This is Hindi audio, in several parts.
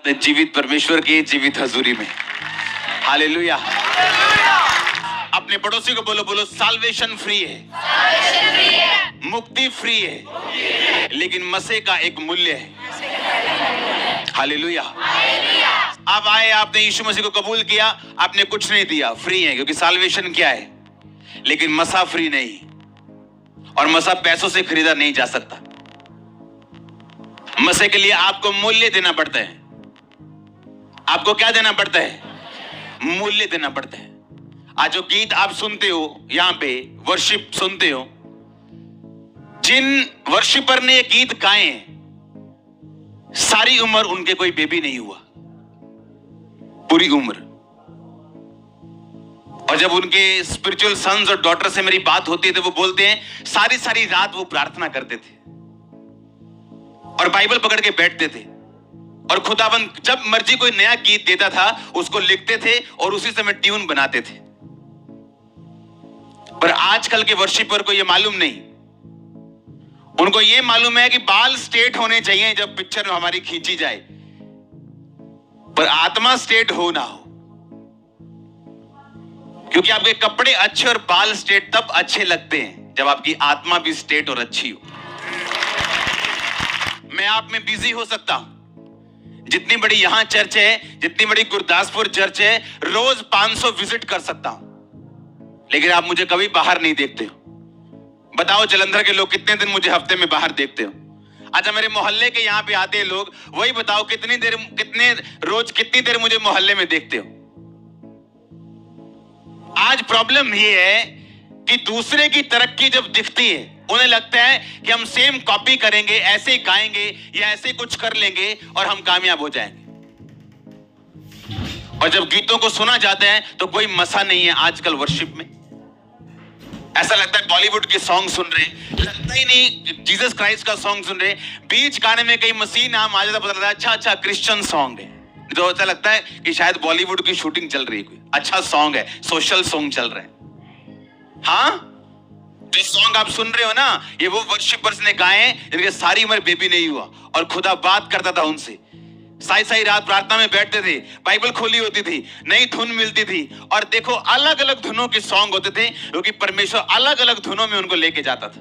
जीवित परमेश्वर की जीवित हजूरी में। हालेलुया। अपने पड़ोसी को बोलो, बोलो साल्वेशन फ्री है, मुक्ति फ्री है, लेकिन मसीह का एक मूल्य है। हालेलुया। अब आए, आपने यीशु मसीह को कबूल किया, आपने कुछ नहीं दिया, फ्री है, क्योंकि साल्वेशन क्या है, लेकिन मसा फ्री नहीं, और मसा पैसों से खरीदा नहीं जा सकता। मसीह के लिए आपको मूल्य देना पड़ता है। आपको क्या देना पड़ता है? मूल्य देना पड़ता है। आज जो गीत आप सुनते हो, यहां पे वर्शिप सुनते हो, जिन वर्शिपर ने ये गीत गाए, सारी उम्र उनके कोई बेबी नहीं हुआ, पूरी उम्र। और जब उनके स्पिरिचुअल सन्स और डॉटर से मेरी बात होती है तो वो बोलते हैं सारी सारी रात वो प्रार्थना करते थे और बाइबल पकड़ के बैठते थे, और खुदावंद जब मर्जी कोई नया गीत देता था उसको लिखते थे और उसी समय ट्यून बनाते थे। पर आजकल के वर्शिपर को यह मालूम नहीं, उनको यह मालूम है कि बाल स्ट्रेट होने चाहिए जब पिक्चर हमारी खींची जाए, पर आत्मा स्ट्रेट हो ना हो। क्योंकि आपके कपड़े अच्छे और बाल स्ट्रेट तब अच्छे लगते हैं जब आपकी आत्मा भी स्ट्रेट और अच्छी हो। मैं आप में बिजी हो सकता हूं, जितनी बड़ी यहां चर्च है, जितनी बड़ी गुरदासपुर चर्च है, रोज 500 विजिट कर सकता हूं, लेकिन आप मुझे कभी बाहर नहीं देखते हो। बताओ जलंधर के लोग कितने दिन मुझे हफ्ते में बाहर देखते हो? अच्छा, मेरे मोहल्ले के यहां पे आते हैं लोग, वही बताओ कितनी देर मुझे मोहल्ले में देखते हो? आज प्रॉब्लम ये है कि दूसरे की तरक्की जब दिखती है, उन्हें लगता है कि हम सेम कॉपी करेंगे, ऐसे ही गाएंगे या ऐसे कुछ कर लेंगे और हम कामयाब हो जाएंगे। और जब गीतों को सुना जाता है तो कोई मसा नहीं है। आजकल वर्शिप में ऐसा लगता है बॉलीवुड के सॉन्ग सुन रहे हैं, लगता ही नहीं जीसस क्राइस्ट का सॉन्ग सुन रहे हैं। बीच गाने में कहीं मसीह नाम आ जाता, पता लगता है अच्छा क्रिश्चियन सॉन्ग है, तो ऐसा लगता है कि शायद बॉलीवुड की शूटिंग चल रही है, कोई अच्छा सॉन्ग है, सोशल सॉन्ग चल रहे हैं। हाँ, जो सॉन्ग आप सुन रहे हो ना, ये वो वर्शिपर्स ने गाए जिनके सारी उम्र बेबी नहीं हुआ, और खुदा बात करता था उनसे। साई रात प्रार्थना में बैठते थे, बाइबल खोली होती थी, नई धुन मिलती थी, और देखो अलग अलग धुनों के सॉन्ग होते थे, क्योंकि परमेश्वर अलग अलग धुनों में उनको लेके जाता था।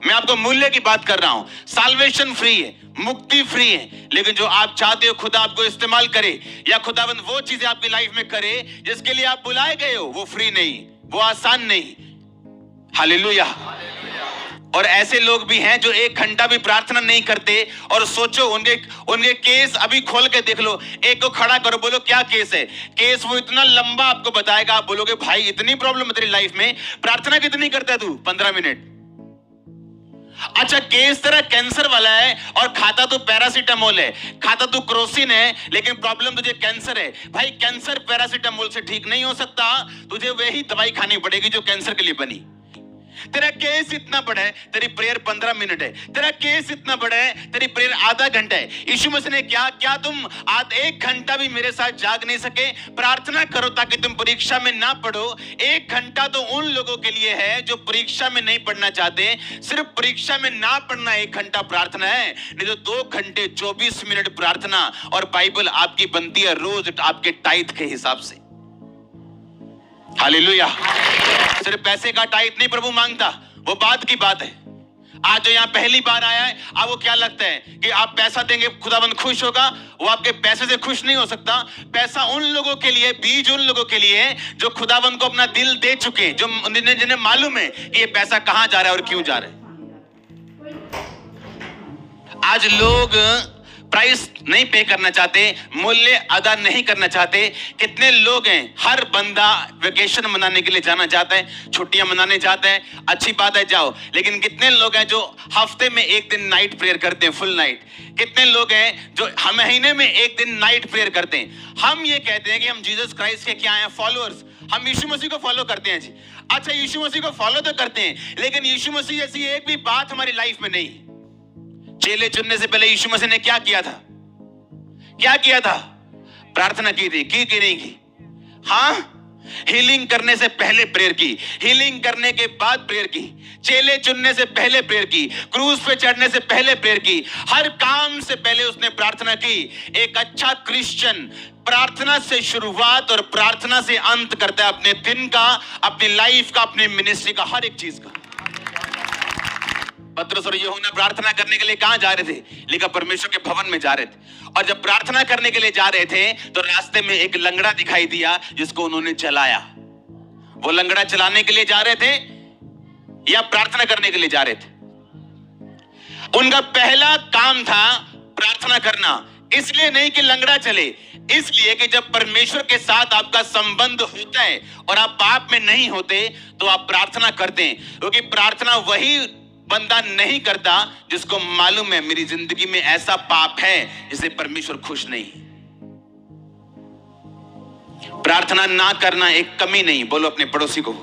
मैं आपको मूल्य की बात कर रहा हूं। साल्वेशन फ्री है, मुक्ति फ्री है, लेकिन जो आप चाहते हो खुदा आपको इस्तेमाल करे, या खुदाबंद वो चीजें आपकी लाइफ में करे जिसके लिए आप बुलाए गए हो, वो फ्री नहीं, वो आसान नहीं। हालेलुया। और ऐसे लोग भी हैं जो 1 घंटा भी प्रार्थना नहीं करते, और सोचो उनके केस अभी खोल के देख लो, एक को खड़ा करो, बोलो क्या केस है, केस वो इतना लंबा आपको बताएगा, आप बोलोगे भाई इतनी प्रॉब्लम है तेरी लाइफ में, प्रार्थना कितनी करता है तू? 15 मिनट। अच्छा, केस तेरा कैंसर वाला है और खाता तू पैरासीटामोल है, खाता तू क्रोसिन है, लेकिन प्रॉब्लम तुझे कैंसर है। भाई कैंसर पैरासीटामोल से ठीक नहीं हो सकता, तुझे वही दवाई खानी पड़ेगी जो कैंसर के लिए बनी। तेरा केस इतना बड़ा है, तेरी प्रेयर 15 मिनट है। तेरा केस इतना बड़ा है, तेरी प्रेयर आधा घंटा है। यीशु मसीह ने क्या तुम 1 घंटा भी मेरे साथ जाग नहीं सके? प्रार्थना करो ताकि तुम परीक्षा में ना पढ़ो। 1 घंटा तो उन लोगों के लिए है जो परीक्षा में नहीं पढ़ना चाहते। सिर्फ परीक्षा में ना पढ़ना 1 घंटा प्रार्थना है, नहीं तो 2 घंटे 24 मिनट प्रार्थना और बाइबल आपकी बनती है रोज आपके टाइट के हिसाब से। हालेलुया। सिर्फ पैसे का टाइट नहीं प्रभु मांगता, वो बात की बात है। आज जो यहाँ पहली बार आया है, आपको क्या लगता है कि आप पैसा देंगे खुदाबंद खुश होगा? वो आपके पैसे से खुश नहीं हो सकता। पैसा उन लोगों के लिए, बीज उन लोगों के लिए है जो खुदाबंद को अपना दिल दे चुके, जो जिन्हें मालूम है कि ये पैसा कहां जा रहा है और क्यों जा रहा है। आज लोग प्राइस नहीं पे करना चाहते, मूल्य अदा नहीं करना चाहते। कितने लोग हैं, हर बंदा वेकेशन मनाने के लिए जाना चाहता है, छुट्टियां मनाने चाहता है, अच्छी बात है जाओ, लेकिन कितने लोग हैं जो हफ्ते में 1 दिन नाइट प्रेयर करते हैं, फुल नाइट? कितने लोग हैं जो महीने में 1 दिन नाइट प्रेयर करते हैं? हम ये कहते हैं कि हम जीसस क्राइस्ट के क्या हैं? फॉलोअर्स। हम यीशु मसीह को फॉलो करते हैं जी। अच्छा, यीशु मसीह को फॉलो तो करते हैं, लेकिन यीशु मसीह जैसी एक भी बात हमारी लाइफ में नहीं। चेले चुनने से पहले यीशु मसीह ने क्या किया था? क्या किया था? प्रार्थना की थी, की नहीं की? हाँ, हीलिंग करने से पहले प्रेयर की, हीलिंग करने के बाद प्रेयर की, चेले चुनने से पहले प्रेयर की, क्रूज पे चढ़ने से पहले प्रेयर की, हर काम से पहले उसने प्रार्थना की। एक अच्छा क्रिश्चियन प्रार्थना से शुरुआत और प्रार्थना से अंत करता है, अपने दिन का, अपनी लाइफ का, अपनी मिनिस्ट्री का, हर एक चीज का। पतरस और यूहन्ना प्रार्थना करने के लिए कहां जा रहे थे? लिखा परमेश्वर के भवन में जा रहे थे। और जब प्रार्थना करने के लिए जा रहे थे तो रास्ते में एक लंगड़ा दिखाई दिया जिसको उन्होंने चलाया। वो लंगड़ा चलाने के लिए जा रहे थे या प्रार्थना करने के लिए जा रहे थे? उनका पहला काम था प्रार्थना करना। इसलिए नहीं कि लंगड़ा चले, इसलिए कि जब परमेश्वर के साथ आपका संबंध होता है और आप पाप में नहीं होते तो आप प्रार्थना करते हैं, क्योंकि प्रार्थना वही बंदा नहीं करता जिसको मालूम है मेरी जिंदगी में ऐसा पाप है जिसे परमेश्वर खुश नहीं। प्रार्थना ना करना एक कमी नहीं, बोलो अपने पड़ोसी को,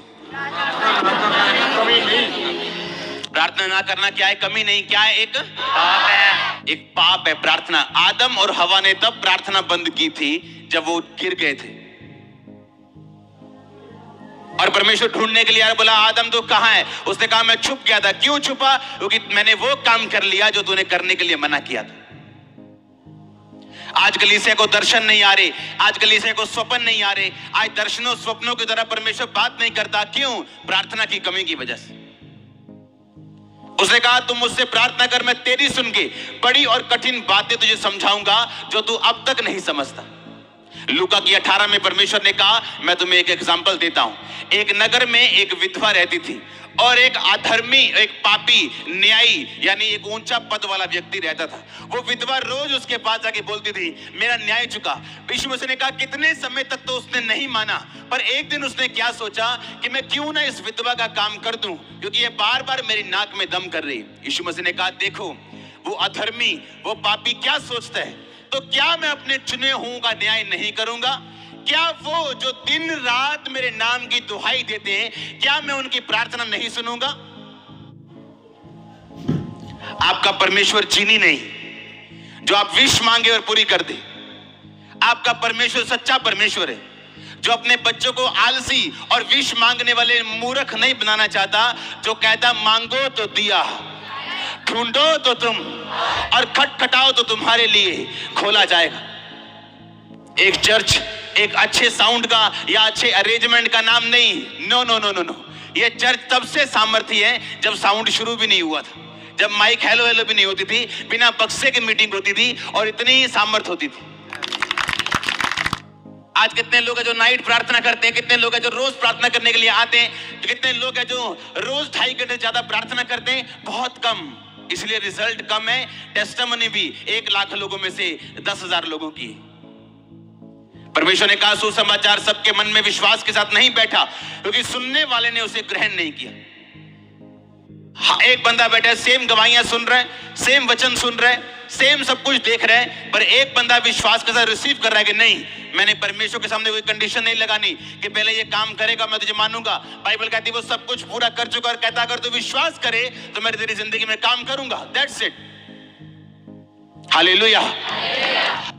प्रार्थना ना करना क्या है? कमी नहीं, क्या है? एक पाप है, एक पाप है प्रार्थना। आदम और हवा ने तब प्रार्थना बंद की थी जब वो गिर गए थे और परमेश्वर ढूंढने के लिए आया, बोला आदम तो कहां है? उसने कहा मैं छुप गया था। क्यों छुपा? क्योंकि मैंने वो काम कर लिया जो तूने करने के लिए मना किया था। आज कलीसिया को दर्शन नहीं आ रहे, आज कलीसिया को स्वप्न नहीं आ रहे, आज दर्शनों स्वप्नों की तरह परमेश्वर बात नहीं करता। क्यों? प्रार्थना की कमी की वजह से। उसने कहा तुम मुझसे प्रार्थना कर, मैं तेरी सुन के बड़ी और कठिन बातें तुझे समझाऊंगा जो तू अब तक नहीं समझता। लूका की 18 में परमेश्वर ने कहा मैं तुम्हें एक एग्जांपल देता हूं। एक नगर में एक विधवा रहती थी और एक अधर्मी, एक पापी, न्यायी यानी एक ऊंचा पद वाला व्यक्ति रहता था। वो विधवा रोज उसके पास जाके बोलती थी मेरा न्याय चुका। यीशु मसीह ने कहा कितने समय तक तो उसने नहीं माना, पर एक दिन उसने क्या सोचा कि मैं क्यों ना इस विधवा का काम कर दूं, क्योंकि ये बार बार मेरी नाक में दम कर रही। यीशु मसीह ने कहा देखो वो अधर्मी, वो पापी क्या सोचता है, तो क्या मैं अपने चुने हुओं का न्याय नहीं करूंगा? क्या वो जो दिन रात मेरे नाम की दुहाई देते हैं, क्या मैं उनकी प्रार्थना नहीं सुनूंगा? आपका परमेश्वर चीनी नहीं जो आप विश मांगे और पूरी कर दे। आपका परमेश्वर सच्चा परमेश्वर है जो अपने बच्चों को आलसी और विश मांगने वाले मूर्ख नहीं बनाना चाहता, जो कहता मांगो तो दिया, ढूंढो तो तुम, और खटखटाओ तो तुम्हारे लिए खोला जाएगा। एक चर्च एक अच्छे साउंड का या अच्छे अरेंजमेंट का नाम नहीं। No no no no no, ये चर्च तब से सामर्थ्य है जब साउंड शुरू भी नहीं हुआ था, जब माइक हेलो हेलो भी नहीं होती थी, बिना बक्से की मीटिंग होती थी और इतनी ही सामर्थ्य होती थी। आज कितने लोग हैं जो नाइट प्रार्थना करते हैं, कितने लोग हैं जो रोज प्रार्थना करने के लिए आते हैं, तो कितने लोग हैं जो रोज 2.5 घंटे ज्यादा प्रार्थना करते हैं? बहुत कम, इसलिए रिजल्ट कम है। टेस्टिमनी भी 1 लाख लोगों में से 10,000 लोगों की। परमेश्वर ने कहा सुसमाचार सबके मन में विश्वास के साथ नहीं बैठा, क्योंकि सुनने वाले ने उसे ग्रहण नहीं किया। एक बंदा बैठा है, सेम गवाहियां सुन रहा है, सेम वचन सुन रहा है, सेम सब कुछ देख रहा है, पर एक बंदा विश्वास के साथ रिसीव कर रहा है कि नहीं, मैंने परमेश्वर के सामने कोई कंडीशन नहीं लगानी कि पहले ये काम करेगा मैं तुझे मानूंगा। बाइबल कहती है वो सब कुछ पूरा कर चुका और कहता अगर तू विश्वास करे तो मैं तेरी जिंदगी में काम करूंगा। That's it. हालेलुया।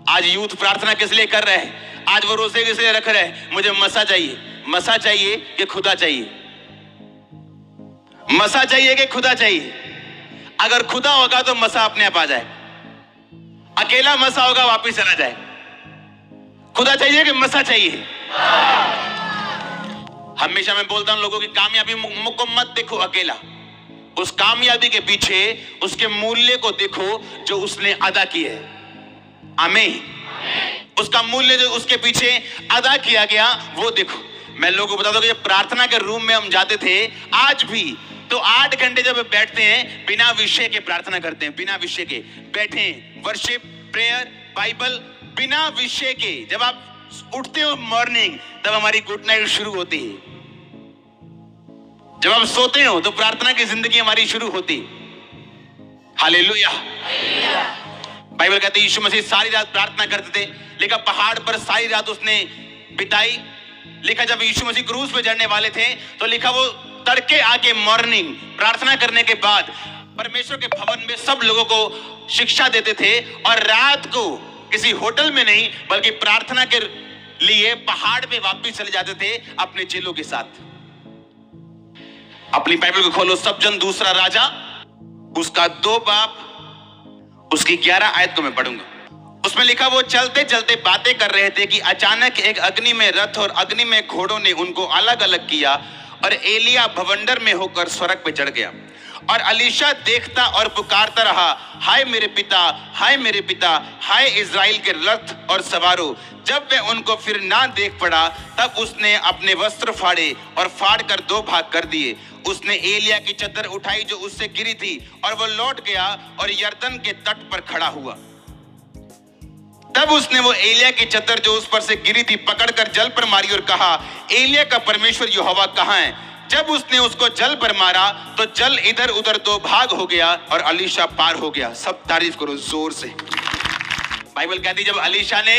आज यूथ प्रार्थना किस लिए कर रहे हैं? आज वो रोजे किस लिए रख रहे हैं? मुझे मसा चाहिए। मसा चाहिए कि खुदा चाहिए? मसा चाहिए कि खुदा चाहिए? अगर खुदा होगा तो मसा अपने आप आ जाए, अकेला मसा होगा वापिस चला जाए। खुदा चाहिए कि मसा चाहिए? हमेशा मैं बोलता हूं लोगों की कामयाबी को मत देखो अकेला, उस कामयाबी के पीछे उसके मूल्य को देखो जो उसने अदा किया है। आमीन। उसका मूल्य जो उसके पीछे अदा किया गया वो देखो। मैं लोगों को बता दूं कि जब प्रार्थना के रूम में हम जाते थे, आज भी तो 8 घंटे जब बैठते हैं बिना विषय के प्रार्थना करते हैं, बिना विषय के बैठे, वर्शिप, प्रेयर, बाइबल, बिना विषय के। जब आप उठते हो मॉर्निंग तब हमारी गुड नाइट शुरू होती है, जब आप सोते हो तो प्रार्थना की जिंदगी हमारी शुरू होती। हालेलुया। बाइबल कहती है यीशु मसीह सारी रात प्रार्थना करते थे, लिखा पहाड़ पर सारी रात उसने बिताई। लिखा जब यीशु मसीह क्रूस पे चढ़ने वाले थे तो लिखा वो तड़के आके मॉर्निंग प्रार्थना करने के बाद परमेश्वर के भवन में सब लोगों को शिक्षा देते थे, और रात को किसी होटल में नहीं बल्कि प्रार्थना के लिए पहाड़ पे वापस चले जाते थे अपने चेलों के साथ। अपनी बाइबल को खोलो, सब जन दूसरा राजा उसका 2 बाब उसकी 11 आयत को मैं पढ़ूंगा। उसमें लिखा, वो चलते चलते बातें कर रहे थे कि अचानक एक अग्नि में रथ और अग्नि में घोड़ों ने उनको अलग अलग किया और एलिया भवंडर में होकर स्वर्ग पे चढ़ गया। और अलीशा देखता और पुकारता रहा, हाय मेरे पिता, हाय मेरे पिता, हाय इज़राइल के रथ और सवारों। जब वह उनको फिर ना देख पड़ा तब उसने अपने वस्त्र फाड़े और फाड़ कर 2 भाग कर दिए। उसने एलिया की चद्दर उठाई जो उससे गिरी थी और वो लौट गया और यरदन के तट पर खड़ा हुआ। तब उसने वो एलिया की चद्दर जो उस पर से गिरी थी पकड़कर जल पर मारी और कहा, एलिया का परमेश्वर यहोवा कहाँ है? जब उसने उसको जल पर मारा तो जल इधर उधर 2 भाग हो गया और अलीशा पार हो गया। सब तारीफ करो जोर से। बाइबल कहती जब अलीशा ने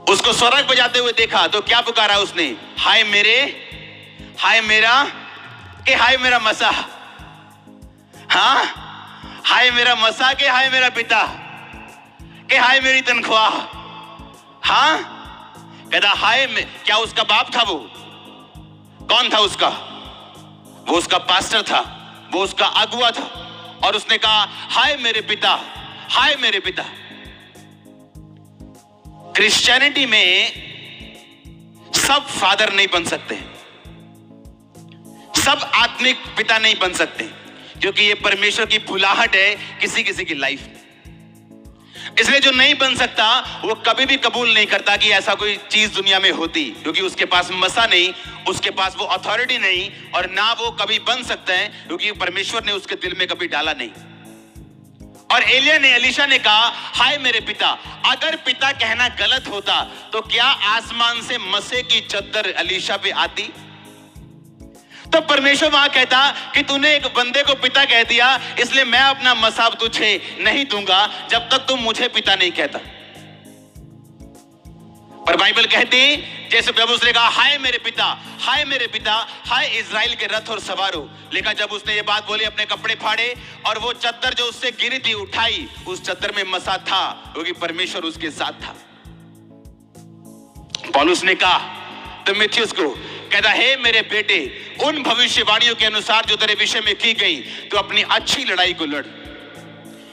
उसको स्वर्ग पे जाते हुए देखा तो क्या पुकारा उसने? हाय मेरे, हाय मेरा, के हाय मेरा मसा, हाँ हाय मेरा मसा, के हाय मेरा पिता, के हाय मेरी तनख्वाह। हाँ कहता हाय क्या उसका बाप था? वो कौन था उसका? वो उसका पास्टर था, वो उसका अगुआ था। और उसने कहा हाय मेरे पिता, हाय मेरे पिता। क्रिश्चियनिटी में सब फादर नहीं बन सकते, सब आत्मिक पिता नहीं बन सकते, क्योंकि ये परमेश्वर की बुलाहट है किसी किसी की लाइफ में। इसलिए जो नहीं बन सकता वो कभी भी कबूल नहीं करता कि ऐसा कोई चीज दुनिया में होती, क्योंकि उसके पास मसा नहीं, उसके पास वो अथॉरिटी नहीं, और ना वो कभी बन सकता है क्योंकि परमेश्वर ने उसके दिल में कभी डाला नहीं। और एलिया ने, अलीशा ने कहा हाय मेरे पिता। अगर पिता कहना गलत होता तो क्या आसमान से मसे की चद्दर अलीशा पे आती? तो परमेश्वर वहां कहता कि तूने एक बंदे को पिता कह दिया, इसलिए मैं अपना मसाब तुझे नहीं दूंगा जब तक तुम मुझे पिता नहीं कहता। पर बाइबल कहती जैसे प्रभु उसने कहा हाय मेरे पिता, हाय मेरे पिता, हाय इज़राइल के रथ और सवारों। लेकिन जब उसने ये बात बोली अपने कपड़े फाड़े और वो चद्दर जो उससे गिरी थी उठाई, उस चद्दर में मसा था क्योंकि परमेश्वर उसके साथ था। पौलुस ने कहा तीमुथियुस को, कहता हे मेरे बेटे, उन भविष्यवाणियों के अनुसार जो तेरे विषय में की गई तो अपनी अच्छी लड़ाई को लड़।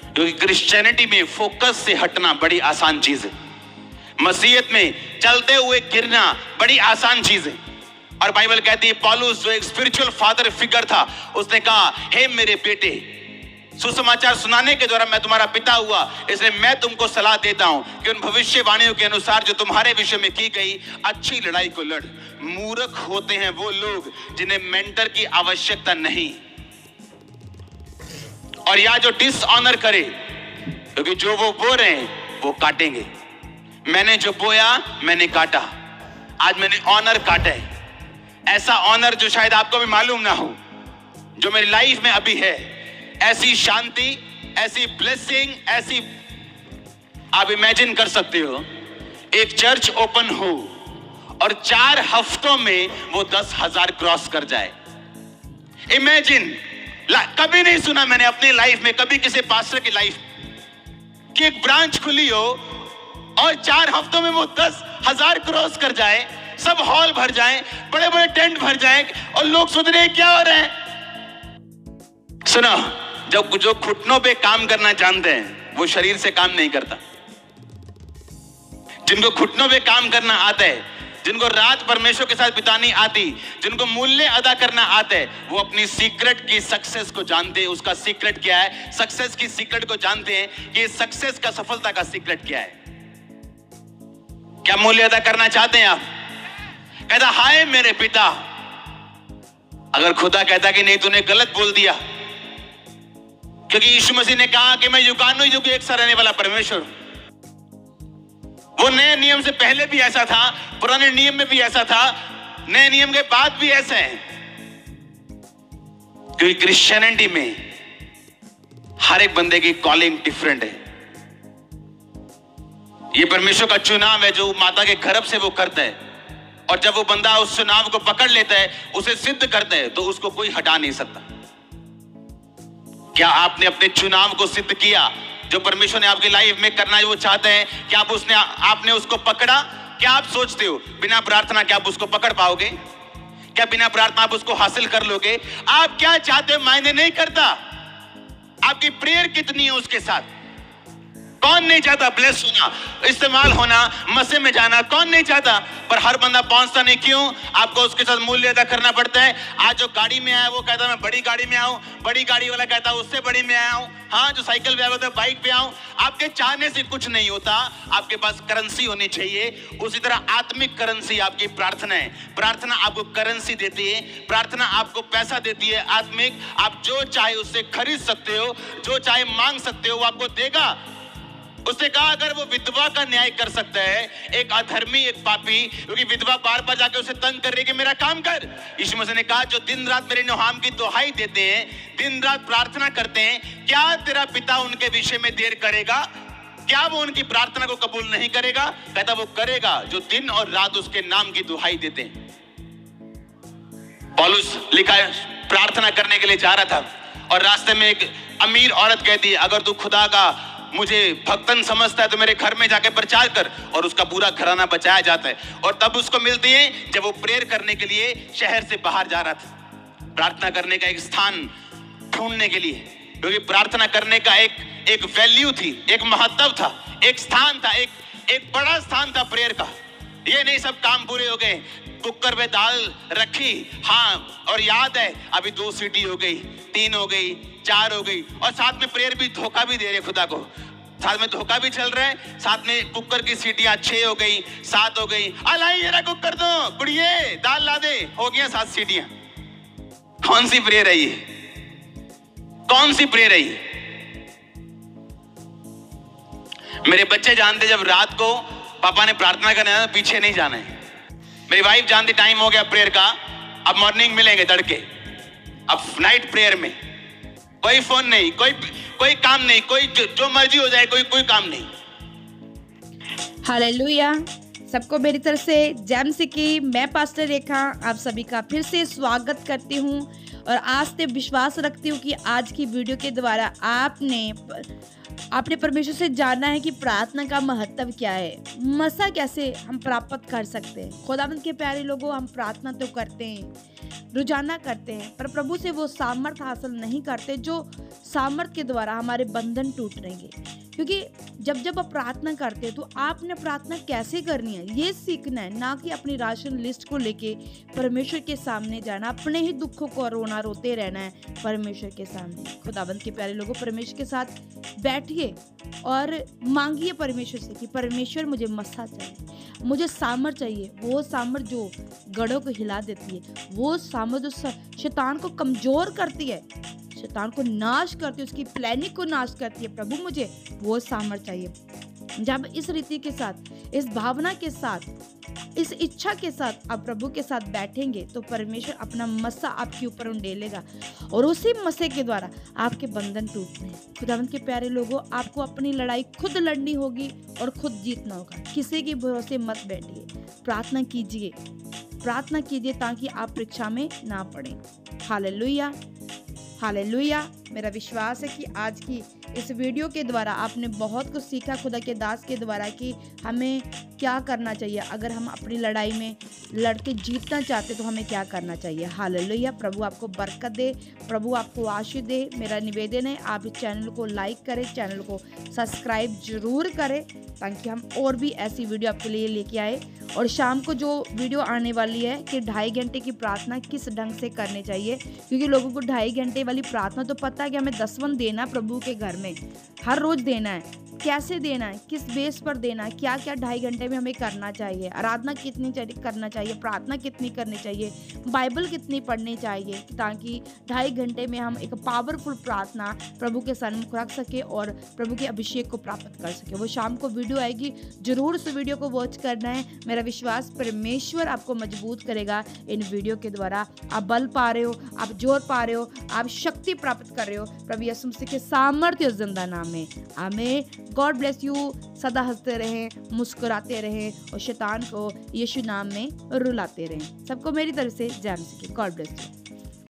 क्योंकि क्रिश्चियनिटी में फोकस से हटना बड़ी आसान चीज है, मसीहत में चलते हुए गिरना बड़ी आसान चीज है। और बाइबल कहती है पौलुस जो एक स्पिरिचुअल फादर फिगर था, उसने कहा हे मेरे बेटे, सुसमाचार सुनाने के द्वारा मैं तुम्हारा पिता हुआ, इसलिए मैं तुमको सलाह देता हूं कि उन भविष्यवाणियों के अनुसार जो तुम्हारे विषय में की गई अच्छी लड़ाई को लड़। मूर्ख होते हैं वो लोग जिन्हें मेंटर की आवश्यकता नहीं, और या जो डिसऑनर करे, क्योंकि जो वो बो रहे हैं वो काटेंगे। मैंने जो बोया मैंने काटा, आज मैंने ऑनर काटा है। ऐसा ऑनर जो शायद आपको भी मालूम ना हो, जो मेरी लाइफ में अभी है। ऐसी शांति, ऐसी ब्लेसिंग, ऐसी आप इमेजिन कर सकते हो एक चर्च ओपन हो और 4 हफ्तों में वो 10,000 क्रॉस कर जाए। इमेजिन, कभी नहीं सुना मैंने अपनी लाइफ में, कभी किसी पास्टर की लाइफ कि एक ब्रांच खुली हो और 4 हफ्तों में वो 10,000 क्रॉस कर जाए, सब हॉल भर जाए, बड़े बड़े टेंट भर जाए और लोग सोच रहे हैं क्या हो रहा है। सुनो, जो घुटनों पे काम करना जानते हैं वो शरीर से काम नहीं करता। जिनको घुटनों पे काम करना आता है, जिनको रात परमेश्वर के साथ बितानी आती, जिनको मूल्य अदा करना आता है, वो अपनी सीक्रेट की सक्सेस को जानते हैं। उसका सीक्रेट क्या है? सक्सेस की सीक्रेट को जानते हैं कि सक्सेस का, सफलता का सीक्रेट क्या है। क्या मूल्य अदा करना चाहते हैं आप? कहता हाय मेरे पिता। अगर खुदा कहता कि नहीं तूने गलत बोल दिया, क्योंकि यीशु मसीह ने कहा कि मैं युगानुयुग युग एक सा रहने वाला परमेश्वर। वो नए नियम से पहले भी ऐसा था, पुराने नियम में भी ऐसा था, नए नियम के बाद भी ऐसा है। क्योंकि क्रिश्चियनिटी में हर एक बंदे की कॉलिंग डिफरेंट है। ये परमेश्वर का चुनाव है जो माता के गर्भ से वो करता है, और जब वो बंदा उस चुनाव को पकड़ लेता है, उसे सिद्ध करता है, तो उसको कोई हटा नहीं सकता। क्या आपने अपने चुनाव को सिद्ध किया? जो परमेश्वर ने आपकी लाइफ में करना है वो चाहते हैं कि आपने उसको पकड़ा। क्या आप सोचते हो बिना प्रार्थना क्या आप उसको पकड़ पाओगे? क्या बिना प्रार्थना आप उसको हासिल कर लोगे? आप क्या चाहते हो मायने नहीं करता, आपकी प्रेयर कितनी है उसके साथ। कौन नहीं चाहता ब्लेस होना, इस्तेमाल होना, मसीह में जाना, कौन नहीं चाहता? पर हर बंदा पहुंचता नहीं। क्यों? आपको उसके साथ मूल्य अदा करना पड़ता है। आज जो गाड़ी में आया वो कहता मैं बड़ी गाड़ी में आऊं, बड़ी गाड़ी वाला कहता उससे बड़ी में आया हूं। हाँ, जो साइकिल पे आया होता है बाइक पे आऊं। आपके चाहने से कुछ नहीं होता, आपके पास करेंसी होनी चाहिए। उसी तरह आत्मिक करेंसी आपकी प्रार्थना है। प्रार्थना आपको करेंसी देती है, प्रार्थना आपको पैसा देती है आत्मिक। आप जो चाहे उससे खरीद सकते हो, जो चाहे मांग सकते हो, वो आपको देगा। उसने कहा अगर वो विधवा का न्याय कर सकता है, एक अधर्मी, एक पापी, क्योंकि विधवा बार बार जाके उसे तंग कर रही कि मेरा काम कर। यीशु मसीह ने कहा जो दिन रात मेरे नाम की दुहाई देते हैं, दिन रात प्रार्थना करते हैं, क्या तेरा पिता उनके विषय में देर करेगा? क्या वो उनकी प्रार्थना को कबूल नहीं करेगा? कहता वो करेगा जो दिन और रात उसके नाम की दुहाई देते हैं। पौलुस लिखा है प्रार्थना करने के लिए जा रहा था और रास्ते में एक अमीर औरत कहती है अगर तू खुदा का मुझे भक्तन समझता है तो मेरे घर में जाके प्रचार कर, और उसका पूरा घराना बचाया जाता है। और तब उसको मिलती है जब वो प्रेयर करने के लिए शहर से बाहर जा रहा था, प्रार्थना करने का एक स्थान ढूंढने के लिए, क्योंकि प्रार्थना करने का एक वैल्यू थी, एक महत्व था, एक स्थान था, एक बड़ा स्थान था प्रेयर का। ये नहीं सब काम पूरे हो गए, कुकर में दाल रखी, हाँ, और याद है अभी 2 सीटी हो गई, 3 हो गई, 4 हो गई, और साथ में प्रेयर भी धोखा भी दे रहे खुदा को, साथ में धोखा भी चल रहा है, साथ में कुकर की सीटियां 6 हो गई, 7 हो गई। अलाई जरा कुकर दो कुड़िए, दाल ला दे, हो गया 7 सीटियां। कौन सी प्रेयर है ये? कौन सी प्रेयर है ये? मेरे बच्चे जानते जब रात को पापा ने प्रार्थना करना है पीछे नहीं जाना है। मेरी वाइफ जानती टाइम हो गया प्रेयर का, अब मॉर्निंग मिलेंगे तड़के, अब नाइट प्रेयर में कोई फोन नहीं, कोई काम नहीं, कोई जो मर्जी हो जाए, कोई काम नहीं। हालेलुया। सबको मेरी तरफ से जय मसीह की। मैं पास्टर रेखा आप सभी का फिर से स्वागत करती हूँ और आज से विश्वास रखती हूँ कि आज की वीडियो के द्वारा आपने परमेश्वर से जानना है कि प्रार्थना का महत्व क्या है, मसा कैसे हम प्राप्त कर सकते हैं। खुदावंद के प्यारे लोगों, हम प्रार्थना तो करते हैं, रोजाना करते हैं, पर प्रभु से वो सामर्थ्य हासिल नहीं करते जो सामर्थ्य के द्वारा हमारे बंधन टूट रहेंगे। क्योंकि जब आप प्रार्थना करते हैं तो आपने प्रार्थना कैसे करनी है ये सीखना है, ना कि अपनी राशन लिस्ट को लेके परमेश्वर के सामने जाना, अपने ही दुखों को रोते रहना है परमेश्वर के सामने। खुदाबंद के प्यारे लोगों, परमेश्वर के साथ बैठिए और मांगिए परमेश्वर से कि परमेश्वर मुझे मसा चाहिए, मुझे सामर्थ चाहिए, वो सामर्थ जो गढ़ों को हिला देती है, वो सामर्थ जो शैतान को कमजोर करती है, शैतान को नाश करती है, उसकी प्लानिंग को नाश करती है। प्रभु मुझे वो सामर्थ चाहिए। जब इस रीति के साथ, इस भावना के साथ, इस इच्छा के साथ आप प्रभु के साथ बैठेंगे तो परमेश्वर अपना मस्सा आपके ऊपर उंडेलेगा और उसी मस्से के द्वारा आपके बंधन टूटने हैं। खुदावंद के प्यारे लोगों, आपको अपनी लड़ाई खुद लड़नी होगी और खुद जीतना होगा। किसी के भरोसे मत बैठिए, प्रार्थना कीजिए, प्रार्थना कीजिए ताकि आप परीक्षा में ना पड़े। Hallelujah, hallelujah. मेरा विश्वास है कि आज की इस वीडियो के द्वारा आपने बहुत कुछ सीखा खुदा के दास के द्वारा कि हमें क्या करना चाहिए, अगर हम अपनी लड़ाई में लड़के जीतना चाहते तो हमें क्या करना चाहिए। हालेलुया। प्रभु आपको बरकत दे, प्रभु आपको आशीष दे। मेरा निवेदन है आप इस चैनल को लाइक करें, चैनल को सब्सक्राइब जरूर करें ताकि हम और भी ऐसी वीडियो आपके लिए लेके आए। और शाम को जो वीडियो आने वाली है कि 2.5 घंटे की प्रार्थना किस ढंग से करनी चाहिए, क्योंकि लोगों को 2.5 घंटे वाली प्रार्थना तो पता है कि हमें 10 देना प्रभु के घर में, हर रोज देना है, कैसे देना है, किस बेस पर देना है, क्या क्या 2.5 घंटे में हमें करना चाहिए, आराधना कितनी करना चाहिए, प्रार्थना कितनी करनी चाहिए, बाइबल कितनी पढ़नी चाहिए, ताकि 2.5 घंटे में हम एक पावरफुल प्रार्थना प्रभु के सन्मुख रख सके और प्रभु के अभिषेक को प्राप्त कर सके। वो शाम को वीडियो आएगी, जरूर उस वीडियो को वॉच करना है। मेरा विश्वास परमेश्वर आपको मजबूत करेगा इन वीडियो के द्वारा। आप बल पा रहे हो, आप जोर पा रहे हो, आप शक्ति प्राप्त कर रहे हो प्रभु यीशु मसीह के सामर्थ्य और जिंदा नाम में। आमीन। God bless you. सदा हंसते रहें, मुस्कुराते रहें और शैतान को यीशु नाम में रुलाते रहें। सबको मेरी तरफ से जय मसीह की। God bless you.